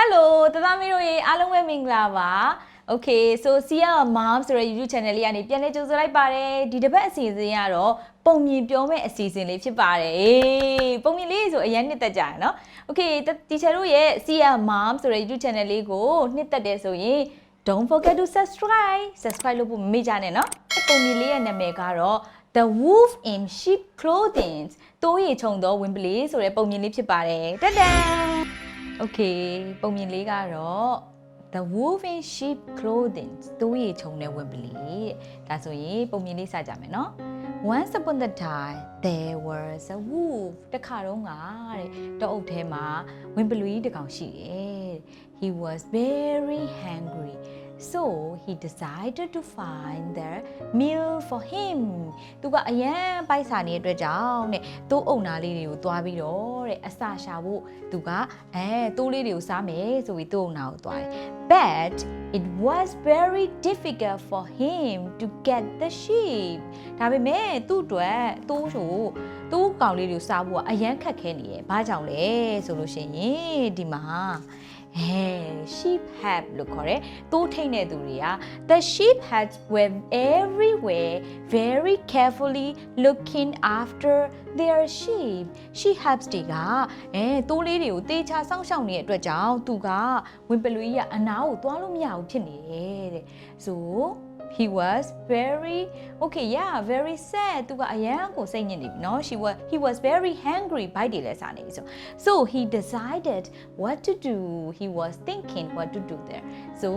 Hello တသားမီတို့ရေအားလုံးပဲမင်္ဂလာပါ Okay so Sia Mom ဆိုတဲ့ YouTube channel လေးကနေပြန်လည်ကြိုဆိုလိုက်ပါတယ်ဒီတစ်ပတ်အစီအစဉ်ကတော့ပုံမြင်ပြောမဲ့အစီအစဉ်လေးဖြစ်ပါတယ်ပုံမြင်လေးဆိုအရင်နှစ်သက်ကြရနော် Okay teacher တို့ရဲ့ Sia Mom ဆိုတဲ့ YouTube channel လေးကိုနှစ်သက်တယ်ဆိုရင် Don't forget to subscribe လုပ်ဖို့မမေ့ကြနဲ့နော်ပုံမြင်လေးရဲ့နာမည်ကတော့ The Wolf in Sheep Clothing တိုးရီခြုံသောဝင်းပလီဆိုတဲ့ပုံမြင်လေးဖြစ်ပါတယ်တဒန်Okay ပုံမြင်လေးကတော့ The Wolf in Sheep Clothing တိုးရီခြုံတဲ့ဝင်းပလီဒါဆိုရင်ပုံမြင်လေးစကြမယ်နော် Once upon a time there was a wolf တခါတော့ကတဲ့တောအုပ်ထဲမှာဝင်းပလီတစ်ကောင်ရှိတယ် He was very hungry So he decided to find the meal for him သူကအရန်ပိုက်စာနေတဲ့အတွက်ကြောင့်တဲ့တိုးအုံနာလေးတွေကိုသွားပြီးတော့တဲ့အစာရှာဖို့သူကတိုးလေးတွေကိုစားမယ်ဆိုပြီးတိုးအုံနာကိုသွားတယ် But it was very difficult for him to get the sheep ဒါပေမဲ့သူ့အတွက်တိုးကောင်လေးတွေကိုစားဖို့ကအရန်ခက်ခဲနေရဲ့ဘာကြောင့်လဲဆိုလို့ရှိရင်ဒီမှာsheep have လို့ခေါ်တယ်တိုးထိန်တဲ့သူတွေက the sheep heads were everywhere very carefully looking after their sheep heads တွေကတိုးလေးတွေကိုတေချာစောင့်ရှောက်နေတဲ့အတွက်ကြောင့်သူကဝင်ပလွေးကအနာကိုသွားလို့မရဘူးဖြစ်နေတယ်တဲ့ so he was very very sad သူကအရန်ကိုစိတ်ညစ်နေပြီเนาะhe was very hungry ဘိုက်တွေလည်းစားနေပြီso he decided what to do he was thinking what to do there so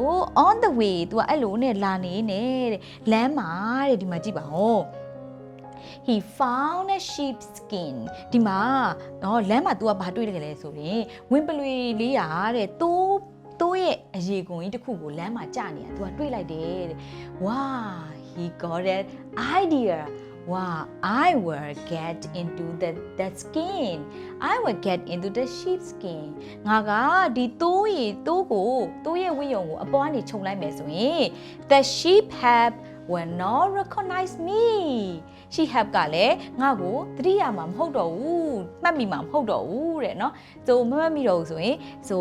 on the way သူကအဲ့လိုနဲ့လာနေတဲ့လမ်းမှာတဲ့ဒီမှာကြည့်ပါဦး He found a sheep skin ဒီမှာလမ်းမှာ तू ကဘာတွေ့တယ်လဲဆိုရင်ဝင်းပလွေလေးရာတဲ့တိုးရဲ့အရေကွန်ကြီးတစ်ခုကိုလမ်းမှာကျနေတာ तू ကတွေးလိုက်တယ်တဲ့ Wow he got an idea Wow I will get into that skin I will get into the sheep skin ငါကဒီတိုးရဲ့ဝိယုံကိုအပေါ်ကနေခြုံလိုက်မယ်ဆိုရင် the sheep will not recognize me she have ကလည်းငါ့ကိုသတိရမှာမဟုတ်တော့ဘူးမှတ်မိမှာမဟုတ်တော့ဘူးတဲ့နော် so မမှတ်မိတော့ဘူးဆိုရင် so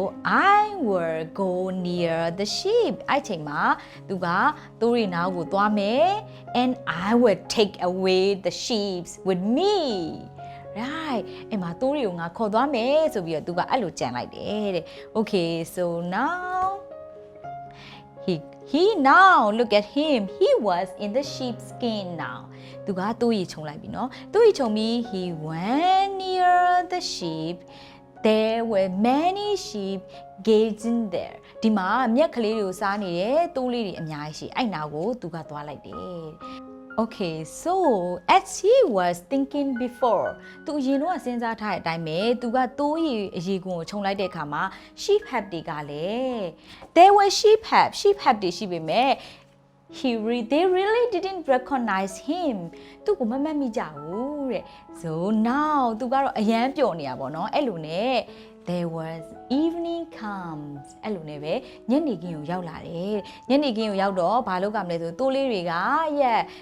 I will go near the sheep အဲ့ချိန်မှာသူကတိုးရီနာကိုသွားမယ် and I will take away the sheep with me right အဲ့မှာတိုးရီကိုငါခေါ်သွားမယ်ဆိုပြီးတော့သူကအဲ့လိုကြံလိုက်တယ်တဲ့ okay so now he now look at him he was in the sheep skin now သူကတိုးရီခြုံလိုက်ပြီနော်တိုးရီခြုံပြီး he went near the sheep there were many sheep gazing there ဒီမှာမြက်ကလေးတွေကိုစားနေတဲ့တိုးလေးတွေအများကြီးရှိအဲ့နာကိုသူကသွားလိုက်တယ် Okay so as he was thinking before သူအရင်တော့စဉ်းစားထားတဲ့အတိုင်းပဲသူကတိုးရီအရေကွန်ကိုခြုံလိုက်တဲ့အခါမှာ sheep have တွေကလည်း there were sheep have တွေရှိပေမဲ့they really didn't recognize him သူ့ကိုမမှတ်မိကြဘူးတဲ့ so now သူကတော့အရန်ပျော်နေတာပေါ့နော်အဲ့လိုနဲ့ there was evening comes အဲ့လိုနဲ့ပဲညနေခင်းကိုရောက်လာတယ်ညနေခင်းကိုရောက်တော့ဘာလုပ်ကြမလဲဆိုတိုးလေးတွေက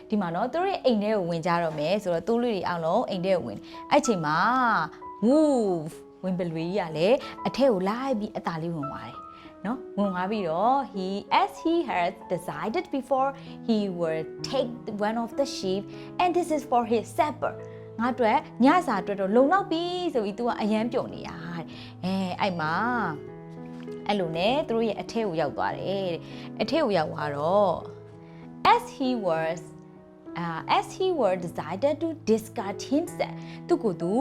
ဒီမှာနော်သူတို့ရဲ့အိမ်ထဲကိုဝင်ကြတော့မယ်ဆိုတော့တိုးလေးတွေအောင်လုံးအိမ်ထဲကိုဝင်အဲ့ချိန်မှာ wolf ဝင်ပလွေကြီးကလည်းအထက်ကိုလိုက်ပြီးအသာလေးဝင်သွားတယ်နော်ဝင်သွားပြီးတော့ as he had decided before he would take one of the sheep and this is for his supper ငါအတွက်ညစာအတွက်တော့လုံလောက်ပြီဆိုပြီး तू ကအရန်ပျော်နေတာအဲ့မှာအဲ့လိုနဲ့သူတို့ရဲ့အထက်ကိုရောက်သွားတယ်အထက်ကိုရောက်သွားတော့ as he were decided to discard himself သူကိုသူ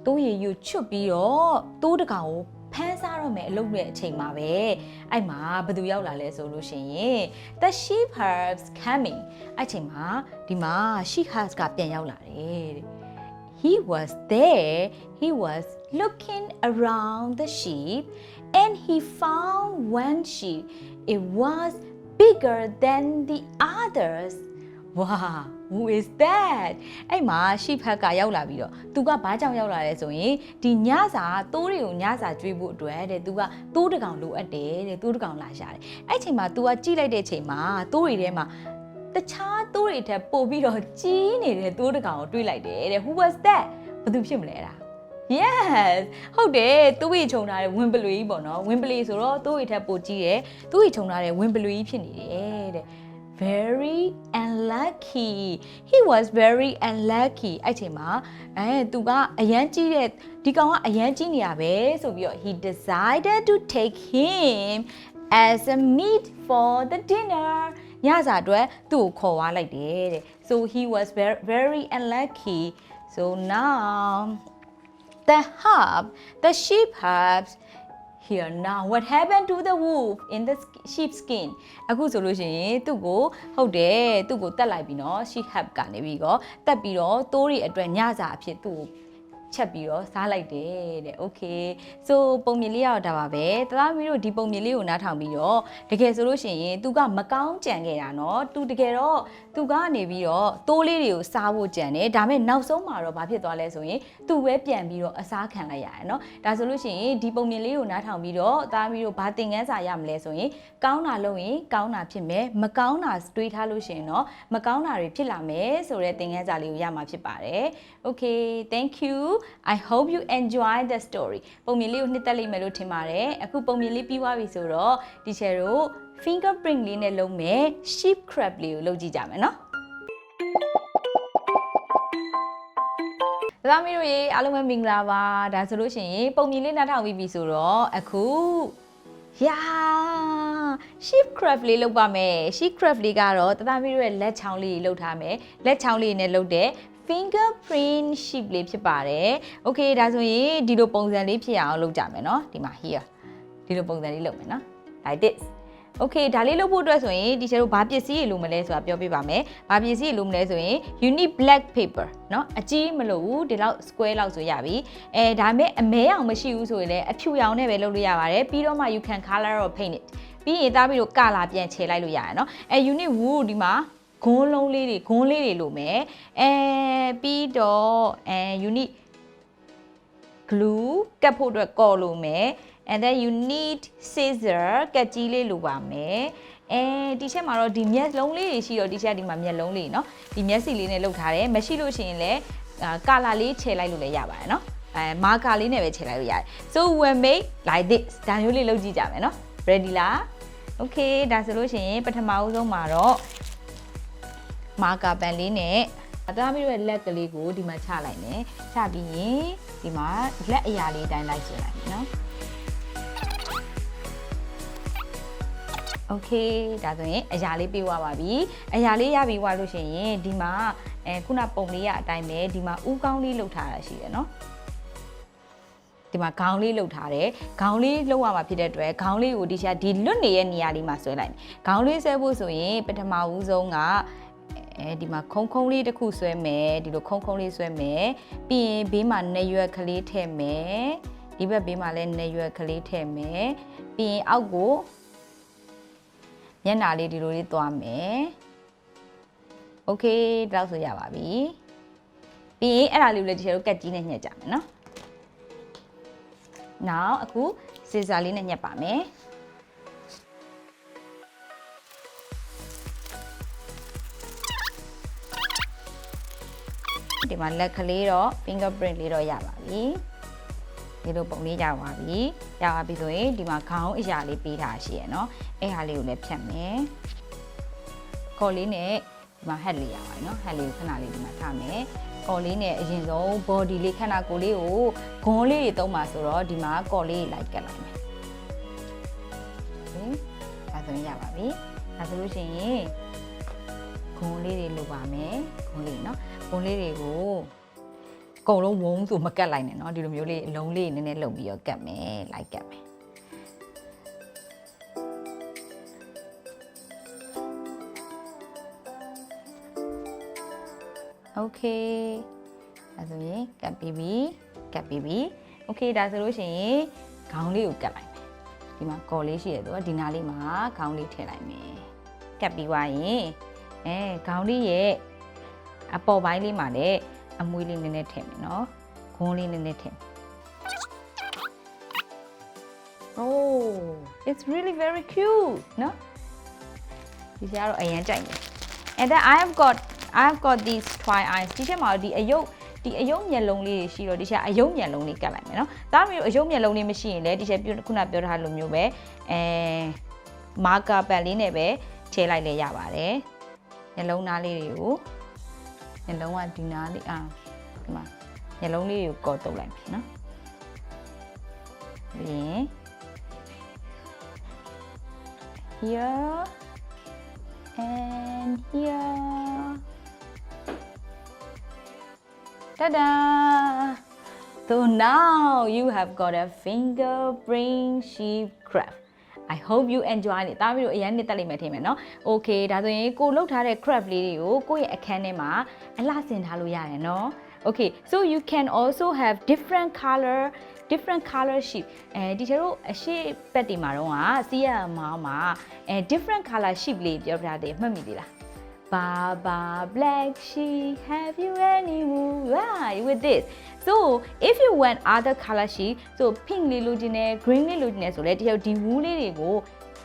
တိုးရည်ယူချွတ်ပြီးတော့တိုးတကောင်ကိုဖမ်းစားတော့မယ်အလုပ်ရဲ့အချိန်မှာပဲအဲ့မှာဘယ်သူရောက်လာလဲဆိုလို့ရှိရင် the sheep herds coming အဲ့ချိန်မှာဒီမှာ sheep herds ကပြန်ရောက်လာတယ် he was there he was looking around the sheep and he found one sheep it was bigger than the others wow who is that အဲ့မှာ sheep herd ကရောက်လာပြီးတော့သူကဘာကြောင့်ရောက်လာလဲဆိုရင်ဒီညစာတိုးတွေကိုညစာကျွေးဖို့အတွက်တဲ့သူကတိုးတကောင်လိုအပ်တယ်တဲ့တိုးတကောင်လာရှာတယ်အဲ့ချိန်မှာ तू ကကြည့်လိုက်တဲ့ချိန်မှာတိုးတွေထဲမှာတခြားတိုးတွေထက်ပို့ပြီးတော့ကြီးနေတဲ့တိုးတကောင်ကိုတွေးလိုက်တယ်တဲ့ who was that ဘယ်သူဖြစ်မလဲအဲ့ဒါ Yes ဟုတ်တယ်သူ့ဝေခြုံထားတဲ့ဝင်းပလွေကြီးပေါ့နော်ဝင်းပလွေဆိုတော့သူ့ဝေထက်ပိုကြီးတယ်သူ့ဝေခြုံထားတဲ့ဝင်းပလွေကြီးဖြစ်နေတယ်တဲ့ very unlucky he was very unlucky အဲ့ချိန်မှာသူကအရန်ကြီးတဲ့ဒီကောင်ကအရန်ကြီးနေရပဲဆိုပြီးတော့ he decided to take him as a meat for the dinner ညစာအတွက်သူ့ကိုခေါ်သွားလိုက်တယ်တဲ့ so he was very unlucky so now the sheep hubs here now what happened to the wolf in the sheep skin အခုဆိုလို့ရှိရင်သူ့ကိုဟုတ်တယ်သူ့ကိုတက်လိုက်ပြီเนาะ sheep hub ကနေပြီးတော့တက်ပြီးတော့တိုးတွေအတွက်ညစာအဖြစ်သူ့ကိုချက်ပြီးတော့စားလိုက်တယ်တဲ့ okay so ပုံမြင်လေးရောက်တာပါပဲတသားမီးတို့ဒီပုံမြင်လေးကိုနားထောင်ပြီးတော့တကယ်ဆိုလို့ရှိရင်သူကမကောင်းကြံခဲ့တာเนาะသူတကယ်တော့သူကနေပြီးတော့တိုးလေးတွေကိုစားဖို့ကြံတယ်ဒါပေမဲ့နောက်ဆုံးမှာတော့ဘာဖြစ်သွားလဲဆိုရင်သူပဲပြန်ပြီးတော့အစားခံလိုက်ရတယ်เนาะဒါဆိုလို့ရှိရင်ဒီပုံမြင်လေးကိုနားထောင်ပြီးတော့သားမီးတို့ဘာသင်ခန်းစာရမလဲဆိုရင်ကောင်းတာလုပ်ရင်ကောင်းတာဖြစ်မယ်မကောင်းတာတွေးထားလို့ရှိရင်တော့မကောင်းတာတွေဖြစ်လာမယ်ဆိုတဲ့သင်ခန်းစာလေးကိုရမှာဖြစ်ပါတယ် okay thank you I hope you enjoy the story ပုံမြင်လေးကိုနှစ်သက်လိမ့်မယ်လို့ထင်ပါတယ်အခုပုံမြင်လေးပြီးသွားပြီဆိုတော့ teacher တို့ fingerprint လေးနဲ့လုပ်မယ် sheep crab လေးကိုလုပ်ကြည့်ကြမယ်နော်သားမီးတို့ရေအားလုံးပဲမင်္ဂလာပါဒါဆိုလို့ရှိရင်ပုံမြင်လေးနားထောင်ပြီးပြီဆိုတော့အခု sheep crab လေးလုပ်ပါမယ် sheep crab လေးကတော့သားမီးတို့ရဲ့လက်ချောင်းလေးလုပ်ထားမယ်လက်ချောင်းလေးနဲ့လုပ်တဲ့fingerprint sheep လေးဖြစ်ပါတယ် okay ဒါဆိုရင်ဒီလိုပုံစံလေးဖြစ်အောင်လုပ်ကြမယ်เนาะဒီမှာ here ဒီလိုပုံစံလေးလုပ်မယ်เนาะ like this okay ဒါလေးလုပ်ဖို့အတွက်ဆိုရင်ဒီချက်တို့ဘာပစ္စည်းတွေလိုမလဲဆိုတာပြောပြပါမယ်ဘာပစ္စည်းတွေလိုမလဲဆိုရင် you need black paper เนาะအကြီးမလို့ဘူးဒီလောက် square လောက်ဆိုရပြီဒါပေမဲ့အမဲအောင်မရှိဘူးဆိုရင်လည်းအဖြူရောင်နဲ့ပဲလုပ်လို့ရပါတယ်ပြီးတော့မှ you can color or paint it ပြီးရင်သားပြီးတော့ကလာပြန်ခြေလိုက်လို့ရတယ်เนาะyou need wool ဒီမှာဂွန်းလုံးလေးတွေဂွန်းလေးတွေလိုမယ်ပြီးတော့you need glue ကပ်ဖို့အတွက်ကော်လိုမယ် and then you need scissor ကတ်ကြီးလေးလိုပါမယ်ဒီချက်မှာတော့ဒီမျက်လုံးလေးတွေရှိတော့ဒီချက်ဒီမှာမျက်လုံးလေးเนาะဒီမျက်စိလေးနဲ့လုပ်ထားတယ်မရှိလို့ရှိရင်လည်းကာလာလေးခြေလိုက်လို့လည်းရပါတယ်เนาะမာကာလေးနဲ့ပဲခြေလိုက်လို့ရတယ် so we make like this ဒါမျိုးလေးလုပ်ကြည့်ကြမယ်เนาะ ready လား okay ဒါဆိုလို့ရှိရင်ပထမဦးဆုံးမှာတော့မာကာပန်လေးနဲ့အသားမီးရဲ့လက်ကလေးကိုဒီမှာချလိုက်မယ်ချပြီးရင်ဒီမှာလက်အရာလေးတိုင်းလိုက်ဆွဲလိုက်မယ်နော် okay ဒါဆိုရင်အရာလေးပြေးသွားပါပြီအရာလေးရပြီးသွားလို့ရှိရင်ဒီမှာခုနပုံလေးရအတိုင်းပဲဒီမှာဥကောင်းလေးလှုပ်ထားတာရှိတယ်နော်ဒီမှာခေါင်းလေးလှုပ်ထားတယ်ခေါင်းလေးလှုပ်ရမှာဖြစ်တဲ့အတွက်ခေါင်းလေးကိုဒီလွတ်နေတဲ့နေရာလေးမှာဆွဲလိုက်မယ်ခေါင်းလေးဆွဲဖို့ဆိုရင်ပထမဦးဆုံးကဒီမှာခုံလေးတစ်ခုဆွဲမယ်ဒီလိုခုံလေးဆွဲမယ်ပြီးရင်ဘေးမှာနေရွက်ကလေးထည့်မယ်ဒီဘက်ဘေးမှာလည်းနေရွက်ကလေးထည့်မယ်ပြီးရင်အောက်ကိုမျက်နှာလေးဒီလိုလေးသွားမယ်โอเคဒါဆိုရပါပြီပြီးရင်အဲ့ဒါလေးကိုလည်းဒီလိုကတ်ကြီးနဲ့ညှက်ကြမယ်နော်နောက်အခုစီဇာလေးနဲ့ညှက်ပါမယ်ဒီမှာလက်ကလေးတော့ fingerprint လေးတော့ရပါပြီဒီလိုပုံလေးရပါပြီရပါပြီဆိုရင်ဒီမှာခေါင်းအရာလေးပေးထားရှိရယ်เนาะအဲ့ဟာလေးကိုလည်းဖြတ်မယ်ကော်လေးနဲ့ဒီမှာ head လေးရပါတယ်เนาะ head လေးကိုခဏလေးဒီမှာထားမယ်ကော်လေးနဲ့အရင်ဆုံး body လေးခန္ဓာကိုယ်လေးကိုဂွန်းလေးတွေသုံးပါဆိုတော့ဒီမှာကော်လေးလိုက်ကတ်လိုက်မယ်ဒါဆိုရင်ရပါပြီဒါဆိုလို့ရှိရင်ဂွန်းလေးတွေလိုပါမယ်ဂွန်းလေးเนาะဂွန်းလေးတွေကိုအကုန်လုံးဝုန်းဆိုမကတ်လိုက်နဲ့เนาะဒီလိုမျိုးလေးအလုံးလေးနည်းနည်းလုံပြီးတော့ကတ်မယ်လိုက်ကတ်မယ်โอเคဒါဆိုရင်ကတ်ပြီးပြီโอเคဒါဆိုလို့ရှိရင်ခေါင်းလေးကိုကတ်လိုက်မယ်ဒီမှာကော်လေးရှိရတော့ဒီနားလေးမှာခေါင်းလေးထည့်လိုက်မယ်ကတ်ပြီးသွားရင်ခေါင်းလေးရဲ့အပေါ်ပိုင်းလေးမှာလည်းအမွှေးလေးနည်းနည်းထည့်မယ်နော်ဂွန်းလေးနည်းနည်းထည့် Oh it's really very cute နော်ဒီစရာတော့အရင်ကြိုက်တယ် and then I have got these twi eyes ဒီချက်မှာဒီအယုတ် ဒီအယုံမျက်လုံးလေးရှိတော့ဒီချက်အယုံမျက်လုံးလေးကတ်လိုက်မယ်နော်ဒါမျိုးအယုံမျက်လုံးလေးမရှိရင်လည်းဒီချက်ခုနပြောထားလိုမျိုးပဲမာကာပန်လေးနဲ့ပဲထည့်လိုက်လဲရပါတယ်မျက်လုံးသားလေးတွေကိုမျက်လုံးကဒီနားလေးဒီမှာမျက်လုံးလေးကိုကော်တုပ်လိုက်မယ်နော်ပြီးရင် here and here ta-da so now you have got a fingerprint sheep craft I hope you enjoy နေတာပြီးတော့အရင်နှစ်တက်လိမ့်မယ်ထင်မယ်เนาะ okay ဒါဆိုရင်ကိုလှုပ်ထားတဲ့ craft လေးတွေကိုကိုယ့်ရဲ့အခန်းထဲမှာအလှဆင်ထားလို့ရတယ်เนาะ okay so you can also have different color sheep ဒီကျတော့အရှိပတ်ဒီမှာတော့စီးရမှာdifferent color sheep လေးပြောပြတယ်မှတ်မိသေးလား Baba black sheep have you any why with this so if you want other color sheep so pink လေးလိုချင်တယ် green လေးလိုချင်တယ်ဆိုလဲတယောက်ဒီ wool လေးတွေကို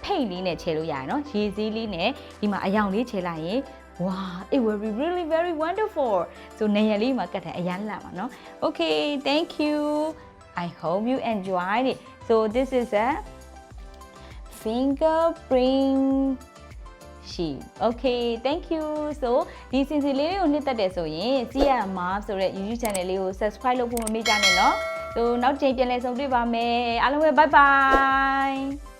ဖိတ်လေးနဲ့ခြေလို့ရတယ်เนาะရေစည်းလေးနဲ့ဒီမှာအယောင်လေးခြေလိုက်ရင် wow it will be really very wonderful so နေရလေးမှာကတ်တယ်အရန်လာပါเนาะ okay thank you I hope you enjoyed it so this is a fingerprint sheep okay thank you so ဒီစင်စီလေးကိုနှစ်သက်တယ်ဆိုရင်စီရမားဆိုတဲ့ YouTube channel လေးကို subscribe လုပ်ဖို့မမေ့ကြနဲ့เนาะ so နောက်တစ်ချိန်ပြန်လည်ဆုံတွေ့ပါမယ်အားလုံးပဲ bye bye